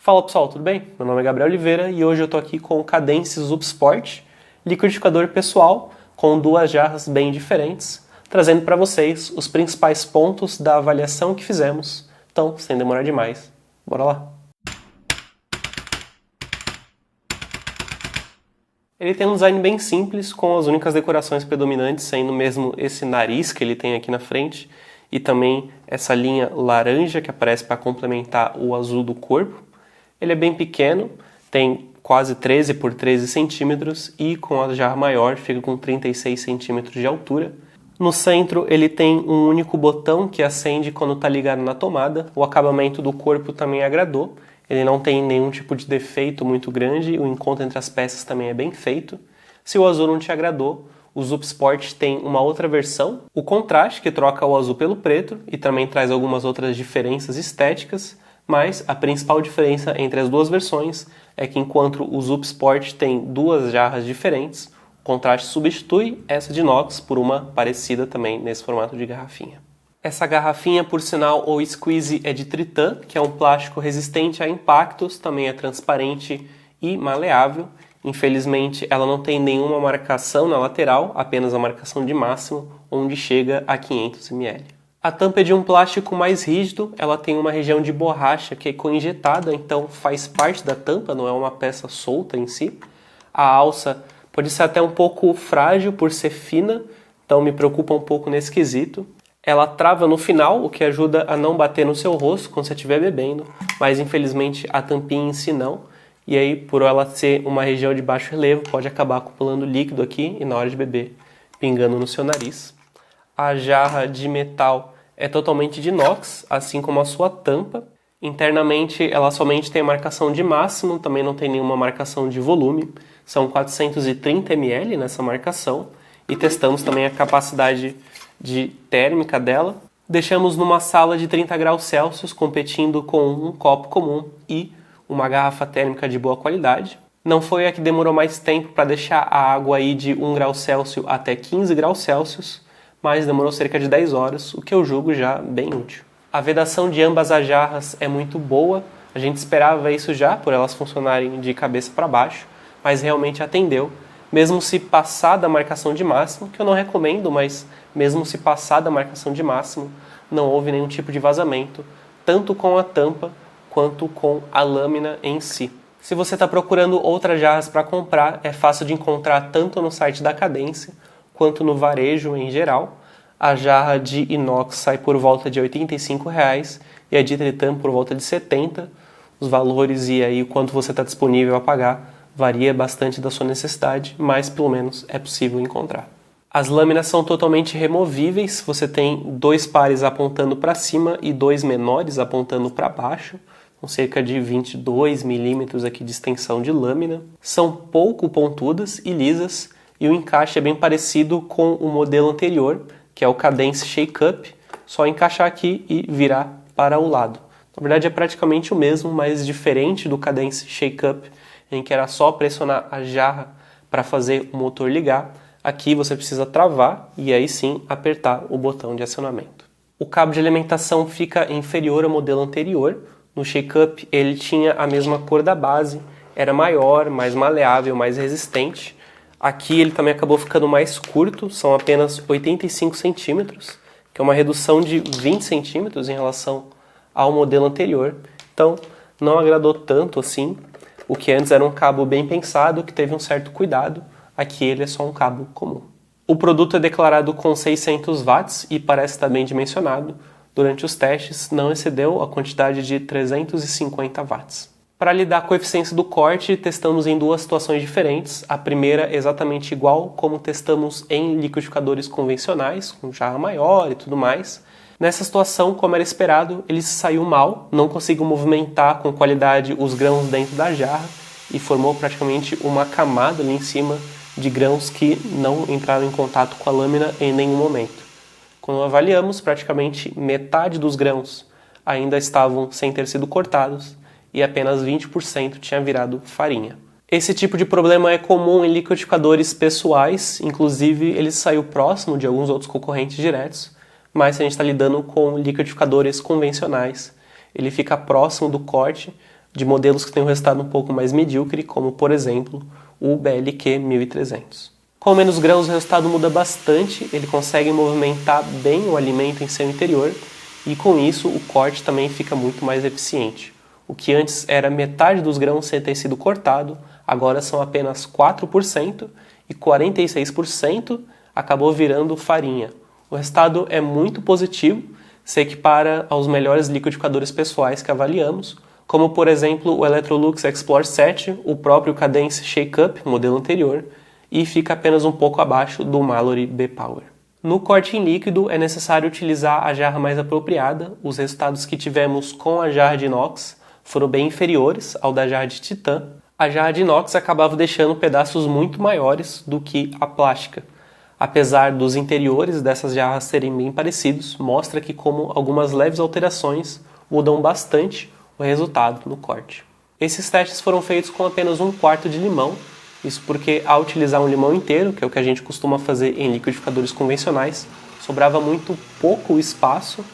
Fala pessoal, tudo bem? Meu nome é Gabriel Oliveira e hoje eu tô aqui com o Cadence Zup Sport, liquidificador pessoal com duas jarras bem diferentes, trazendo para vocês os principais pontos da avaliação que fizemos. Então, sem demorar demais, bora lá! Ele tem um design bem simples, com as únicas decorações predominantes sendo mesmo esse nariz que ele tem aqui na frente e também essa linha laranja que aparece para complementar o azul do corpo. Ele é bem pequeno, tem quase 13 por 13 centímetros e com a jarra maior fica com 36 centímetros de altura. No centro ele tem um único botão que acende quando está ligado na tomada. O acabamento do corpo também agradou. Ele não tem nenhum tipo de defeito muito grande, o encontro entre as peças também é bem feito. Se o azul não te agradou, o Zup Sport tem uma outra versão, o contraste, que troca o azul pelo preto e também traz algumas outras diferenças estéticas, mas a principal diferença entre as duas versões é que enquanto o Zup Sport tem duas jarras diferentes, o contraste substitui essa de inox por uma parecida também nesse formato de garrafinha. Essa garrafinha, por sinal, ou squeeze, é de Tritan, que é um plástico resistente a impactos, também é transparente e maleável. Infelizmente, ela não tem nenhuma marcação na lateral, apenas a marcação de máximo, onde chega a 500 ml. A tampa é de um plástico mais rígido, ela tem uma região de borracha que é coinjetada, então faz parte da tampa, não é uma peça solta em si. A alça pode ser até um pouco frágil por ser fina, então me preocupa um pouco nesse quesito. Ela trava no final, o que ajuda a não bater no seu rosto quando você estiver bebendo, mas infelizmente a tampinha em si não. E aí, por ela ser uma região de baixo relevo, pode acabar acumulando líquido aqui e na hora de beber, pingando no seu nariz. A jarra de metal é totalmente de inox, assim como a sua tampa. Internamente ela somente tem a marcação de máximo, também não tem nenhuma marcação de volume. São 430 ml nessa marcação e testamos também a capacidade de térmica dela. Deixamos numa sala de 30 graus Celsius, competindo com um copo comum e uma garrafa térmica de boa qualidade. Não foi a que demorou mais tempo para deixar a água aí de 1 grau Celsius até 15 graus Celsius, mas demorou cerca de 10 horas, o que eu julgo já bem útil. A vedação de ambas as jarras é muito boa, a gente esperava isso já, por elas funcionarem de cabeça para baixo, mas realmente atendeu, mesmo se passar da marcação de máximo, que eu não recomendo, mas mesmo se passar da marcação de máximo, não houve nenhum tipo de vazamento, tanto com a tampa quanto com a lâmina em si. Se você está procurando outras jarras para comprar, é fácil de encontrar tanto no site da Cadence, quanto no varejo em geral. A jarra de inox sai por volta de R$ 85,00 e a de Tritan por volta de R$ 70,00. Os valores e aí o quanto você está disponível a pagar varia bastante da sua necessidade, mas pelo menos é possível encontrar. As lâminas são totalmente removíveis, você tem dois pares apontando para cima e dois menores apontando para baixo, com cerca de 22 milímetros aqui de extensão de lâmina. São pouco pontudas e lisas, e o encaixe é bem parecido com o modelo anterior, que é o Cadence Shake Up, só encaixar aqui e virar para o lado. Na verdade é praticamente o mesmo, mas diferente do Cadence Shake Up, em que era só pressionar a jarra para fazer o motor ligar. Aqui você precisa travar e aí sim apertar o botão de acionamento. O cabo de alimentação fica inferior ao modelo anterior. No Shake Up ele tinha a mesma cor da base, era maior, mais maleável, mais resistente. Aqui ele também acabou ficando mais curto, são apenas 85 centímetros, que é uma redução de 20 centímetros em relação ao modelo anterior. Então não agradou tanto assim. O que antes era um cabo bem pensado, que teve um certo cuidado, aqui ele é só um cabo comum. O produto é declarado com 600 watts e parece estar bem dimensionado. Durante os testes não excedeu a quantidade de 350 watts. Para lidar com a eficiência do corte, testamos em duas situações diferentes. A primeira é exatamente igual como testamos em liquidificadores convencionais, com jarra maior e tudo mais. Nessa situação, como era esperado, ele saiu mal, não conseguiu movimentar com qualidade os grãos dentro da jarra e formou praticamente uma camada ali em cima de grãos que não entraram em contato com a lâmina em nenhum momento. Quando avaliamos, praticamente metade dos grãos ainda estavam sem ter sido cortados e apenas 20% tinha virado farinha. Esse tipo de problema é comum em liquidificadores pessoais, inclusive ele saiu próximo de alguns outros concorrentes diretos, mas se a gente está lidando com liquidificadores convencionais, ele fica próximo do corte, de modelos que têm um resultado um pouco mais medíocre, como por exemplo o BLQ 1300. Com menos grãos o resultado muda bastante, ele consegue movimentar bem o alimento em seu interior e com isso o corte também fica muito mais eficiente. O que antes era metade dos grãos sem ter sido cortado, agora são apenas 4% e 46% acabou virando farinha. O resultado é muito positivo, se equipara aos melhores liquidificadores pessoais que avaliamos, como por exemplo o Electrolux Explore 7, o próprio Cadence Shake Up, modelo anterior, e fica apenas um pouco abaixo do Mallory B-Power. No corte em líquido é necessário utilizar a jarra mais apropriada. Os resultados que tivemos com a jarra de inox foram bem inferiores ao da jarra de titã. A jarra de inox acabava deixando pedaços muito maiores do que a plástica. Apesar dos interiores dessas jarras serem bem parecidos, mostra que como algumas leves alterações mudam bastante o resultado no corte. Esses testes foram feitos com apenas 1/4 de limão, isso porque ao utilizar um limão inteiro, que é o que a gente costuma fazer em liquidificadores convencionais, sobrava muito pouco espaço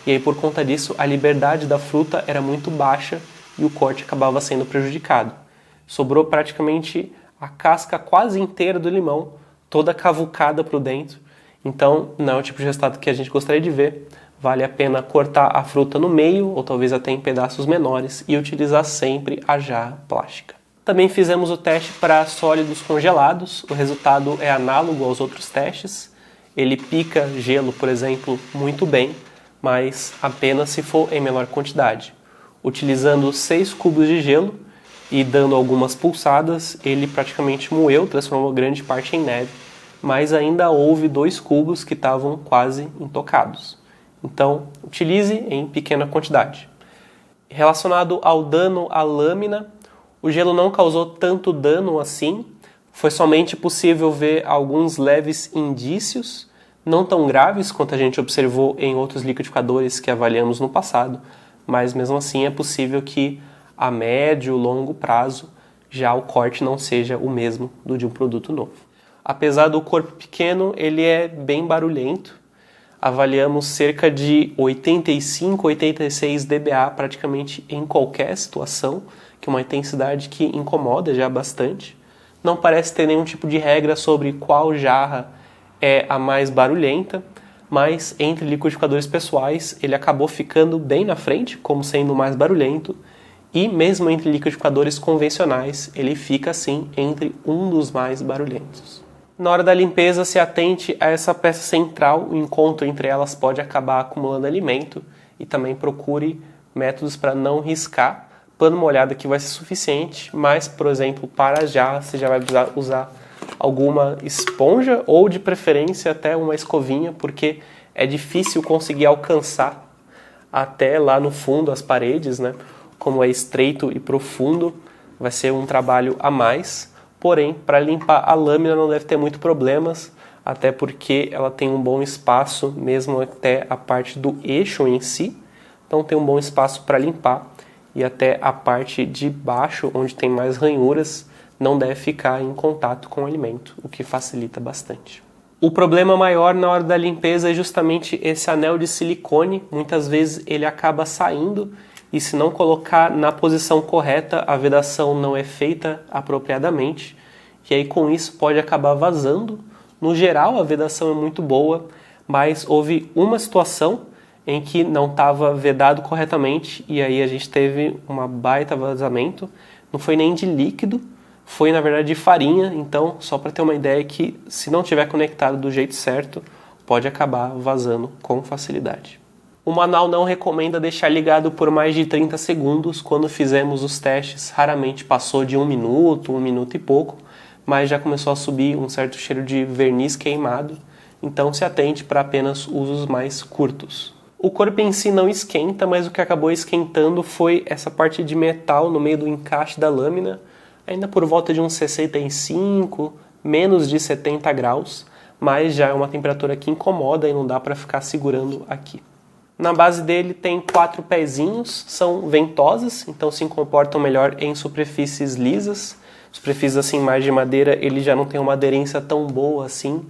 e aí por conta disso a liberdade da fruta era muito baixa e o corte acabava sendo prejudicado. Sobrou praticamente a casca quase inteira do limão, toda cavucada para dentro, então não é o tipo de resultado que a gente gostaria de ver. Vale a pena cortar a fruta no meio ou talvez até em pedaços menores e utilizar sempre a jarra plástica. Também fizemos o teste para sólidos congelados, o resultado é análogo aos outros testes. Ele pica gelo, por exemplo, muito bem, mas apenas se for em menor quantidade. Utilizando 6 cubos de gelo e dando algumas pulsadas, ele praticamente moeu, transformou grande parte em neve, mas ainda houve 2 cubos que estavam quase intocados. Então, utilize em pequena quantidade. Relacionado ao dano à lâmina, o gelo não causou tanto dano assim, foi somente possível ver alguns leves indícios, não tão graves quanto a gente observou em outros liquidificadores que avaliamos no passado, mas mesmo assim é possível que a médio e longo prazo já o corte não seja o mesmo do de um produto novo. Apesar do corpo pequeno, ele é bem barulhento. Avaliamos cerca de 85, 86 dBA praticamente em qualquer situação, que é uma intensidade que incomoda já bastante. Não parece ter nenhum tipo de regra sobre qual jarra é a mais barulhenta, mas entre liquidificadores pessoais ele acabou ficando bem na frente, como sendo o mais barulhento, e mesmo entre liquidificadores convencionais ele fica assim entre um dos mais barulhentos. Na hora da limpeza, se atente a essa peça central, o encontro entre elas pode acabar acumulando alimento e também procure métodos para não riscar. Pano molhado aqui vai ser suficiente, mas, por exemplo, para a jarra você já vai precisar usar alguma esponja ou de preferência até uma escovinha, porque é difícil conseguir alcançar até lá no fundo as paredes, né? Como é estreito e profundo, vai ser um trabalho a mais. Porém, para limpar a lâmina não deve ter muito problemas, até porque ela tem um bom espaço, mesmo até a parte do eixo em si. Então tem um bom espaço para limpar e até a parte de baixo, onde tem mais ranhuras, não deve ficar em contato com o alimento, o que facilita bastante. O problema maior na hora da limpeza é justamente esse anel de silicone. Muitas vezes ele acaba saindo e se não colocar na posição correta, a vedação não é feita apropriadamente. E aí com isso pode acabar vazando. No geral a vedação é muito boa, mas houve uma situação em que não estava vedado corretamente e aí a gente teve uma baita vazamento. Não foi nem de líquido, foi na verdade de farinha. Então só para ter uma ideia que se não tiver conectado do jeito certo, pode acabar vazando com facilidade. O manual não recomenda deixar ligado por mais de 30 segundos. Quando fizemos os testes, raramente passou de 1 minuto e pouco, mas já começou a subir um certo cheiro de verniz queimado, então se atente para apenas usos mais curtos. O corpo em si não esquenta, mas o que acabou esquentando foi essa parte de metal no meio do encaixe da lâmina, ainda por volta de uns 65, menos de 70 graus, mas já é uma temperatura que incomoda e não dá para ficar segurando aqui. Na base dele tem 4 pezinhos, são ventosas, então se comportam melhor em superfícies lisas. Superfícies assim mais de madeira, ele já não tem uma aderência tão boa assim,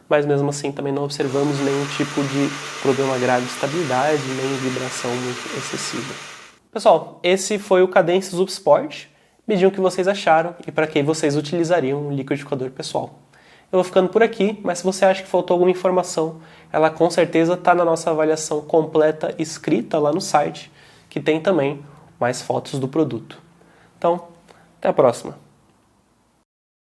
mas mesmo assim também não observamos nenhum tipo de problema grave de estabilidade, nem vibração muito excessiva. Pessoal, esse foi o Cadence Zoom Sport. Me digam o que vocês acharam e para que vocês utilizariam um liquidificador pessoal. Eu vou ficando por aqui, mas se você acha que faltou alguma informação, ela com certeza está na nossa avaliação completa escrita lá no site, que tem também mais fotos do produto. Então, até a próxima!